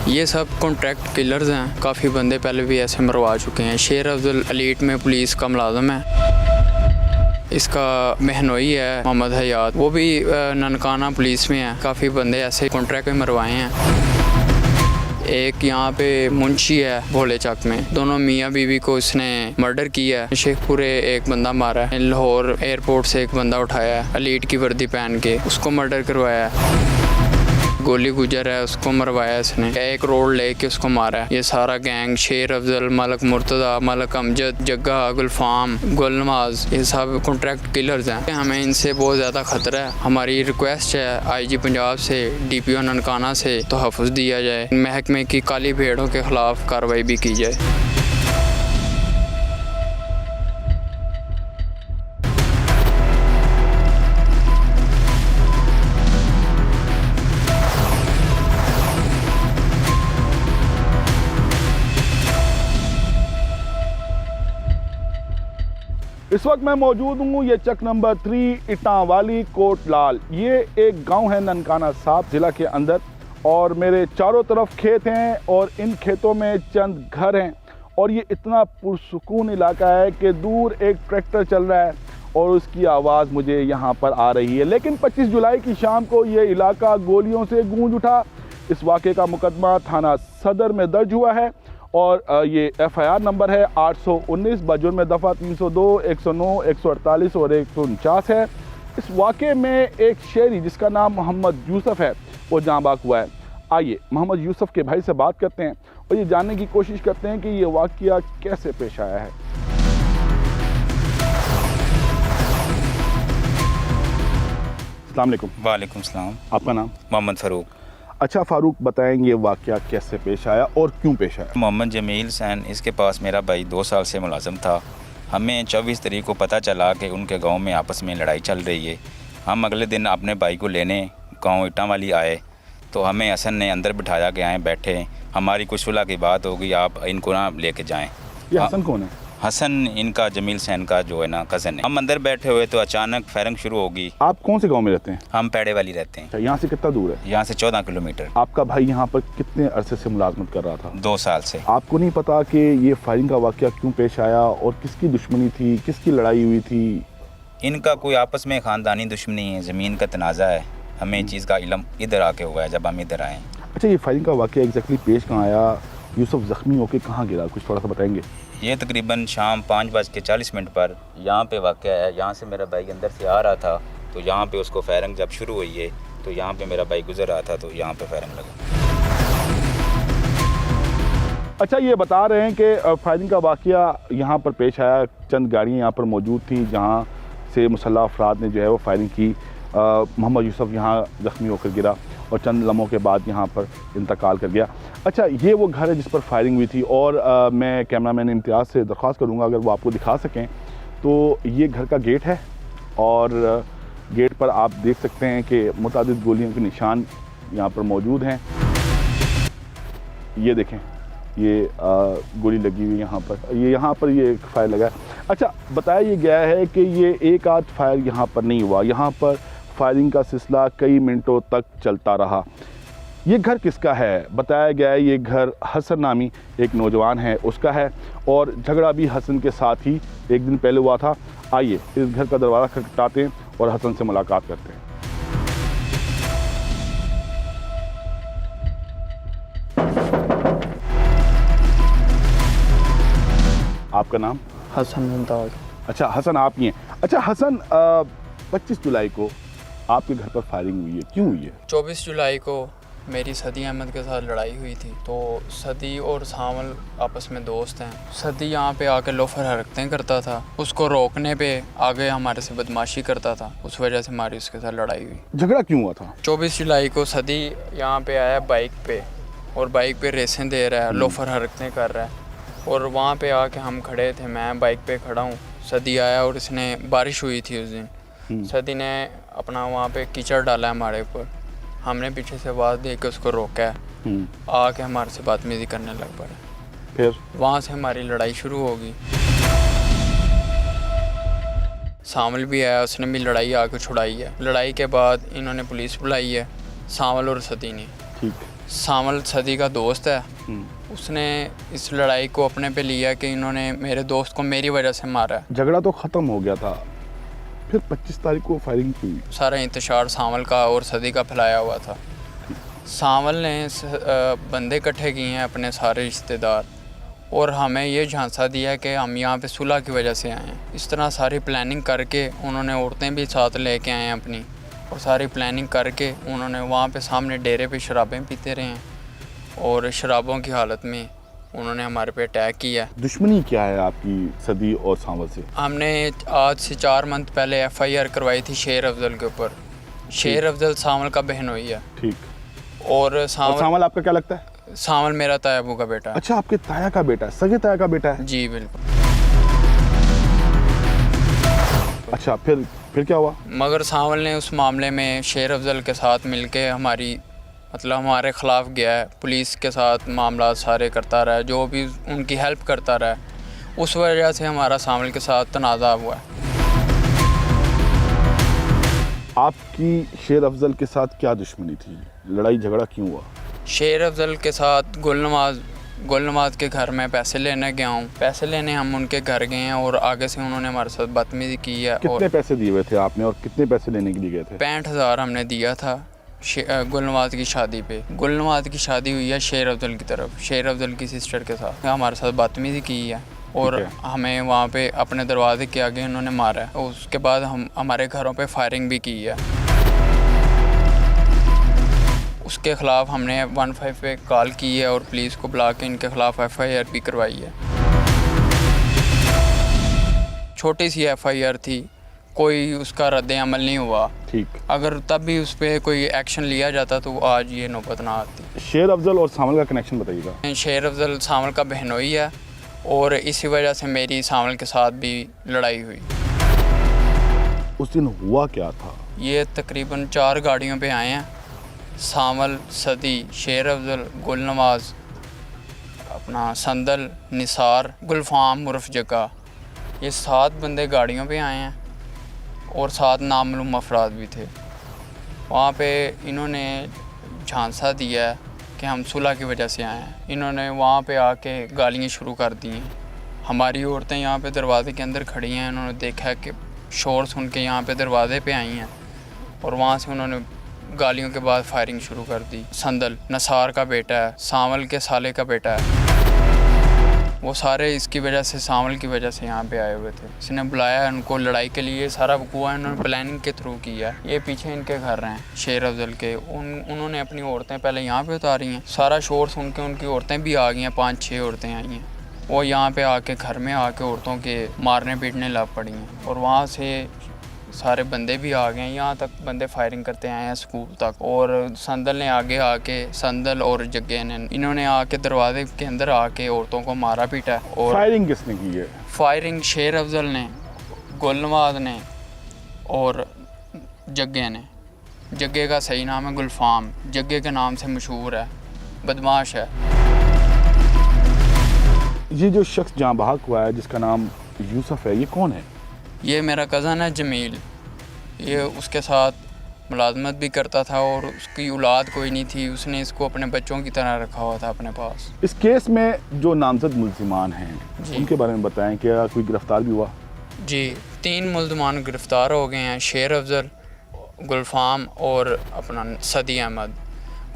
ये सब contract killers हैं, काफ़ी बंदे पहले भी ऐसे मरवा चुके हैं। शेर अफजल एलीट में पुलिस का मुलाजम है। इसका महनोई है मोहम्मद हयात, वो भी ननकाना पुलिस में है। काफ़ी बंदे ऐसे कॉन्ट्रैक्ट में मरवाए हैं। एक यहाँ पे मुंशी है भोले चक में, दोनों मियाँ बीवी को इसने मर्डर किया है। शेखपुरे एक बंदा मारा है। लाहौर एयरपोर्ट से एक बंदा उठाया है एलीट की वर्दी पहन के, उसको मर्डर करवाया है। गोली गुजर है, उसको मरवाया इसने। एक रोड लेके उसको मारा है। ये सारा गैंग शेर अफजल, मलक मुर्तज़ा, मलक अमजद, जग्गा, गुलफाम, गुलनवाज, ये सब कॉन्ट्रैक्ट किलर्स हैं। हमें इनसे बहुत ज़्यादा ख़तरा है। हमारी रिक्वेस्ट है IG पंजाब से, DPO ननकाना से तहफ़्फ़ुज़ दिया जाए। महकमे की काली भेड़ों के ख़िलाफ़ कार्रवाई भी की जाए। इस वक्त मैं मौजूद हूँ ये चक नंबर 3 इटावाली कोटलाल। ये एक गांव है ननकाना साहब ज़िला के अंदर, और मेरे चारों तरफ खेत हैं और इन खेतों में चंद घर हैं। और ये इतना पुरसुकून इलाका है कि दूर एक ट्रैक्टर चल रहा है और उसकी आवाज़ मुझे यहाँ पर आ रही है। लेकिन 25 जुलाई की शाम को ये इलाका गोलियों से गूंज उठा। इस वाक़े का मुकदमा थाना सदर में दर्ज हुआ है और ये FIR नंबर है 819 बजुर्म दफ़ा 302, 109, 148 और 149 है। इस वाक़े में एक शहरी जिसका नाम मोहम्मद यूसुफ है वो जाँ बाग हुआ है। आइए मोहम्मद यूसुफ के भाई से बात करते हैं और ये जानने की कोशिश करते हैं कि ये वाक़या कैसे पेश आया है। अस्सलाम वालेकुम। वालेकुम सलाम। आपका नाम? मोहम्मद फ़ारूक। अच्छा फ़ारूक, बताएंगे वाक़या कैसे पेश आया और क्यों पेश आया? मोहम्मद जमील सैन, इसके पास मेरा भाई 2 साल से मुलाजिम था। हमें 24 तारीख को पता चला कि उनके गांव में आपस में लड़ाई चल रही है। हम अगले दिन अपने भाई को लेने गांव इटावाली आए तो हमें हसन ने अंदर बिठाया कि आए बैठे, हमारी कुछ सुलह की बात होगी, आप इनको ना लेके जाएँ। ये हसन कौन है? हसन इनका जमील सैन का जो है ना कज़न है। हम अंदर बैठे हुए तो अचानक फायरिंग शुरू होगी। आप कौन से गांव में रहते हैं? हम पेड़े वाली रहते हैं। यहाँ से कितना दूर है? यहाँ से 14 किलोमीटर। आपका भाई यहाँ पर कितने अरसे से मुलाजमत कर रहा था? 2 साल से। आपको नहीं पता कि ये फायरिंग का वाक़या क्यों पेश आया और किसकी दुश्मनी थी, किसकी लड़ाई हुई थी? इनका कोई आपस में ख़ानदानी दुश्मनी है, ज़मीन का तनाज़ा है। हमें चीज़ का इल्म इधर आके हुआ है जब हम इधर आए। अच्छा, ये फायरिंग का वाक़या एग्जैक्टली पेश कहाँ आया? यूसुफ ज़ख्मी होकर कहाँ गिरा, कुछ थोड़ा सा बताएंगे? ये तकरीबन शाम 5:40 पर यहाँ पे वाक़या है। यहाँ से मेरा भाई अंदर से आ रहा था तो यहाँ पे उसको फायरिंग जब शुरू हुई है तो यहाँ पे मेरा भाई गुजर रहा था तो यहाँ पे फायरिंग लगा। अच्छा, ये बता रहे हैं कि फायरिंग का वाक़या यहाँ पर पेश आया। चंद गाड़ियाँ यहाँ पर मौजूद थी जहाँ से मुसल्लह अफराद ने जो है वो फायरिंग की। मोहम्मद यूसुफ यहाँ ज़ख्मी होकर गिरा और चंद लम्हों के बाद यहाँ पर इंतकाल कर गया। अच्छा, ये वो घर है जिस पर फायरिंग हुई थी और मैं कैमरामैन इम्तियाज़ से दरख्वास्त करूँगा अगर वो आपको दिखा सकें तो ये घर का गेट है और गेट पर आप देख सकते हैं कि मुतादिद गोलियों के निशान यहाँ पर मौजूद हैं। ये देखें, ये गोली लगी हुई यहाँ पर, यहाँ पर ये एक फायर लगा है। अच्छा, बताया ये गया है कि ये एक आध फायर यहाँ पर नहीं हुआ, यहाँ पर फायरिंग का सिलसिला कई मिनटों तक चलता रहा। ये घर किसका है? बताया गया है ये घर हसन नामी एक नौजवान है उसका है और झगड़ा भी हसन के साथ ही एक दिन पहले हुआ था। आइए इस घर का दरवाज़ा खटखटाते हैं और हसन से मुलाकात करते हैं। आपका नाम? हसन मुमताज़। अच्छा हसन, आप ही हैं। अच्छा हसन, 25 जुलाई को आपके घर पर फायरिंग हुई है, क्यों हुई है? 24 जुलाई को मेरी सदी अहमद के साथ लड़ाई हुई थी। तो सदी और सावल आपस में दोस्त हैं। सदी यहाँ पे आके लोफर हरकतें करता था, उसको रोकने पे आगे हमारे से बदमाशी करता था, उस वजह से हमारी उसके साथ लड़ाई हुई। झगड़ा क्यों हुआ था? 24 जुलाई को सदी यहाँ पे आया बाइक पे और बाइक पे रेसें दे रहा है, लोफर हरकतें कर रहा है और वहाँ पे आके हम खड़े थे, मैं बाइक पे खड़ा हूँ। सदी आया और इसने, बारिश हुई थी उस दिन, सदी ने अपना वहाँ पे कीचड़ डाला है हमारे ऊपर। हमने पीछे से आवाज़ दे के उसको रोका है, आके हमारे से बदतमीज़ी करने लग पड़े। फिर वहाँ से हमारी लड़ाई शुरू होगी। सावल भी आया, उसने भी लड़ाई आके छुड़ाई है। लड़ाई के बाद इन्होंने पुलिस बुलाई है, सावल और सदी ने। ठीक। सामल सदी का दोस्त है, उसने इस लड़ाई को अपने पे लिया कि इन्होंने मेरे दोस्त को मेरी वजह से मारा है। झगड़ा तो ख़त्म हो गया था, फिर 25 तारीख को फायरिंग हुई। सारा इंतशार सामल का और सदी का फैलाया हुआ था। सामल ने बंदे इकट्ठे किए हैं अपने सारे रिश्तेदार, और हमें ये झांसा दिया कि हम यहाँ पे सुलह की वजह से आए हैं। इस तरह सारी प्लानिंग करके उन्होंने औरतें भी साथ लेके आए हैं अपनी, और सारी प्लानिंग करके उन्होंने वहाँ पे सामने डेरे पे शराबें पीते रहे हैं, और शराबों की हालत में उन्होंने हमारे पे अटैक किया। दुश्मनी क्या है आपकी सदी और सामल से? हमने आज से 4 मंथ पहले FIR करवाई थी शेर अफजल के ऊपर। शेर अफजल सामल का बहनोई है। ठीक। और सामल आपका क्या लगता है? सामल मेरा तायाबू का बेटा है। अच्छा, आपके ताया का बेटा, सगे ताया का बेटा है? जी बिल्कुल। अच्छा, फिर क्या हुआ? मगर सामल ने उस मामले में शेर अफजल के साथ मिलके हमारे ख़िलाफ़ गया है, पुलिस के साथ मामला सारे करता रहा है, जो भी उनकी हेल्प करता रहा है। उस वजह से हमारा सामल के साथ तनाज़ा हुआ है। आपकी शेर अफजल के साथ क्या दुश्मनी थी? लड़ाई झगड़ा क्यों हुआ? शेर अफजल के साथ गुलनवाज के घर में पैसे लेने गया हूँ। पैसे लेने हम उनके घर गए हैं, और आगे से उन्होंने हमारे साथ बदतमीजी की है। कितने पैसे दिए हुए थे आपने, और कितने पैसे लेने के लिए गए थे? 65,000 हमने दिया था गुलनवाज की शादी पे। गुलनवाज की शादी हुई है शेर अफजल की तरफ, शेर अफजल की सिस्टर के साथ। हमारे साथ बदतमीजी की है, और हमें वहाँ पे अपने दरवाजे के आगे उन्होंने मारा है। उसके बाद हमारे घरों पे फायरिंग भी की है। उसके ख़िलाफ़ हमने 15 पे कॉल की है, और पुलिस को बुला के इनके ख़िलाफ़ FIR भी करवाई है। छोटी सी FIR थी, कोई उसका रद्द अमल नहीं हुआ। ठीक। अगर तब भी उस पर कोई एक्शन लिया जाता तो आज ये नौबत ना आती। शेर अफजल और सामल का कनेक्शन बताइएगा। शेर अफजल सामल का बहनोई है, और इसी वजह से मेरी सामल के साथ भी लड़ाई हुई। उस दिन हुआ क्या था? ये तकरीबन 4 गाड़ियों पे आए हैं। सामल, सदी, शेर अफजल, गुलनवाज, अपना संदल, निसार, गुलफाम उर्फ जग्गा, ये 7 बंदे गाड़ियों पे आए हैं, और 7 नामालूम अफराद भी थे। वहाँ पे इन्होंने झांसा दिया है कि हम सुलह की वजह से आए हैं। इन्होंने वहाँ पे आके गालियाँ शुरू कर दी हैं। हमारी औरतें यहाँ पे दरवाजे के अंदर खड़ी हैं, इन्होंने देखा कि शोर सुन के यहाँ पे दरवाजे पे आई हैं, और वहाँ से उन्होंने गालियों के बाद फायरिंग शुरू कर दी। संदल नसार का बेटा है, सामल के साले का बेटा है, वो सारे इसकी वजह से, सामल की वजह से यहाँ पे आए हुए थे। इसने बुलाया उनको लड़ाई के लिए, सारा वकूआ इन्होंने प्लानिंग के थ्रू किया। ये पीछे इनके घर हैं शेर अफजल के, उन्होंने अपनी औरतें पहले यहाँ पे उतारी हैं। सारा शोर सुन के उनकी औरतें भी आ गई हैं, 5-6 औरतें आई हैं। वो यहाँ पे आके घर में आके औरतों के मारने पीटने लग पड़ी हैं, और वहाँ से सारे बंदे भी आ गए हैं। यहाँ तक बंदे फायरिंग करते आए हैं स्कूल तक। और संदल ने आगे आके, संदल और जग्गे ने, इन्होंने आके दरवाजे के अंदर आके औरतों को मारा पीटा। और फायरिंग किसने की है? फायरिंग शेर अफजल ने, गुलनवाज ने और जग्गे ने। जग्गे का सही नाम है गुलफाम, जग्गे के नाम से मशहूर है, बदमाश है। ये जो शख्स जहाँ बहक हुआ है जिसका नाम यूसुफ है, ये कौन है? ये मेरा कज़न है जमील। ये उसके साथ मुलाजमत भी करता था, और उसकी औलाद कोई नहीं थी, उसने इसको अपने बच्चों की तरह रखा हुआ था अपने पास। इस केस में जो नामजद मुल्जिमान हैं उनके बारे में बताएं, क्या कोई गिरफ्तार भी हुआ? जी, 3 मुल्जिमान गिरफ़्तार हो गए हैं, शेर अफजल, गुलफाम और अपना सदी अहमद।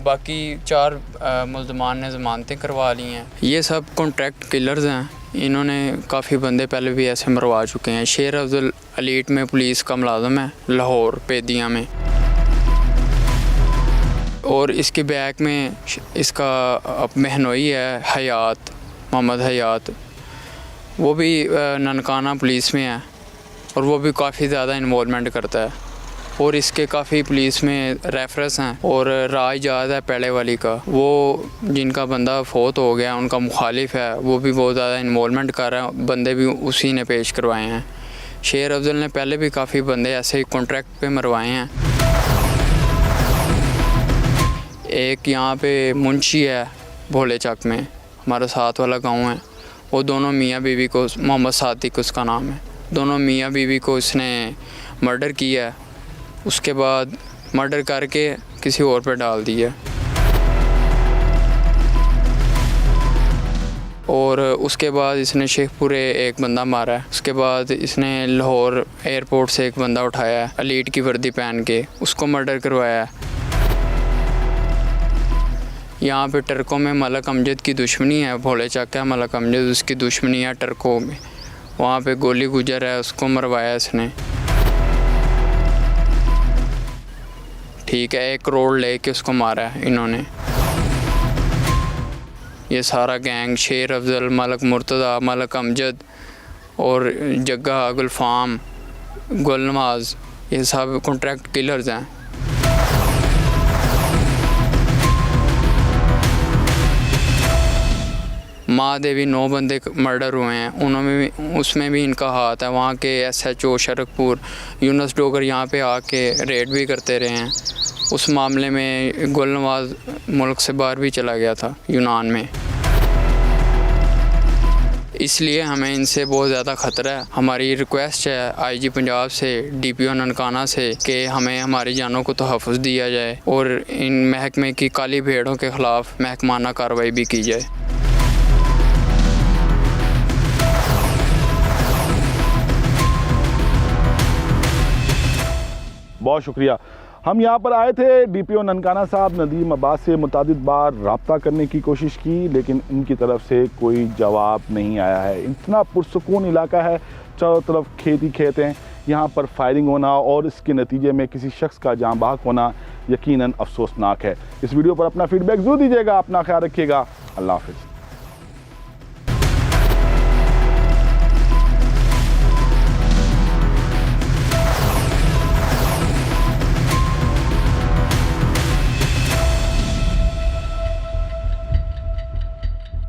बाकी 4 मुल्जिमान ने ज़मानतें करवा ली हैं। ये सब कॉन्ट्रैक्ट किलर्स हैं, इन्होंने काफ़ी बंदे पहले भी ऐसे मरवा चुके हैं। शेर अफजल एलीट में पुलिस का मुलाजम है, लाहौर पेदिया में, और इसके बैक में इसका बहनोई है हयात, मोहम्मद हयात, वो भी ननकाना पुलिस में है, और वो भी काफ़ी ज़्यादा इन्वॉल्वमेंट करता है। और इसके काफ़ी पुलिस में रेफरेंस हैं। और राइजाद है पेड़े वाली का, वो जिनका बंदा फोत हो गया उनका मुखालिफ है, वो भी बहुत ज़्यादा इन्वॉल्वमेंट कर रहा है, बंदे भी उसी ने पेश करवाए हैं। शेर अफजल ने पहले भी काफ़ी बंदे ऐसे ही कॉन्ट्रैक्ट पे मरवाए हैं। एक यहाँ पे मुंशी है भोले चक में, हमारा साथ वाला गांव है, वो दोनों मियाँ बीवी को, मोहम्मद सादिक उसका नाम है, दोनों मियाँ बीवी को इसने मर्डर किया है। उसके बाद मर्डर करके किसी और पे डाल दिया। और उसके बाद इसने शेखपुरे एक बंदा मारा है। उसके बाद इसने लाहौर एयरपोर्ट से एक बंदा उठाया है एलीट की वर्दी पहन के, उसको मर्डर करवाया है। यहाँ पे टर्कों में मलक अमजद की दुश्मनी है, भोले चाका है मलक अमजद, उसकी दुश्मनी है टर्कों में। वहाँ पे गोली गुजर है, उसको मरवाया इसने। ठीक है, 1 करोड़ लेके उसको मारा है इन्होंने। ये सारा गैंग शेर अफजल, मलक मुर्तज़ा, मलक अमजद और जग्गा, गुलफाम, गुलनवाज, ये सब कॉन्ट्रैक्ट किलर्स हैं। माँ देवी 9 बंदे मर्डर हुए हैं, उसमें भी इनका हाथ है। वहाँ के SHO शरकपुर यूनुस डोगर यहाँ पे आके रेड भी करते रहे हैं। उस मामले में गुलनवाज मुल्क से बाहर भी चला गया था यूनान में। इसलिए हमें इनसे बहुत ज़्यादा ख़तरा है। हमारी रिक्वेस्ट है IG पंजाब से, DPO ननकाना से कि हमें हमारी जानों को तहफ़्फ़ुज़ दिया जाए और इन महकमे की काली भेड़ों के ख़िलाफ़ महकमाना कार्रवाई भी की जाए। बहुत शुक्रिया। हम यहाँ पर आए थे, DPO ननकाना साहब नदीम अब्बास से मुतादिद बार रब्ता करने की कोशिश की, लेकिन इनकी तरफ से कोई जवाब नहीं आया है। इतना पुरसुकून इलाका है, चारों तरफ खेत ही खेत हैं। यहाँ पर फायरिंग होना और इसके नतीजे में किसी शख्स का जान बहक होना यकीनन अफसोसनाक है। इस वीडियो पर अपना फीडबैक ज़रूर दीजिएगा। अपना ख्याल रखिएगा। अल्लाह हाफ़िज़।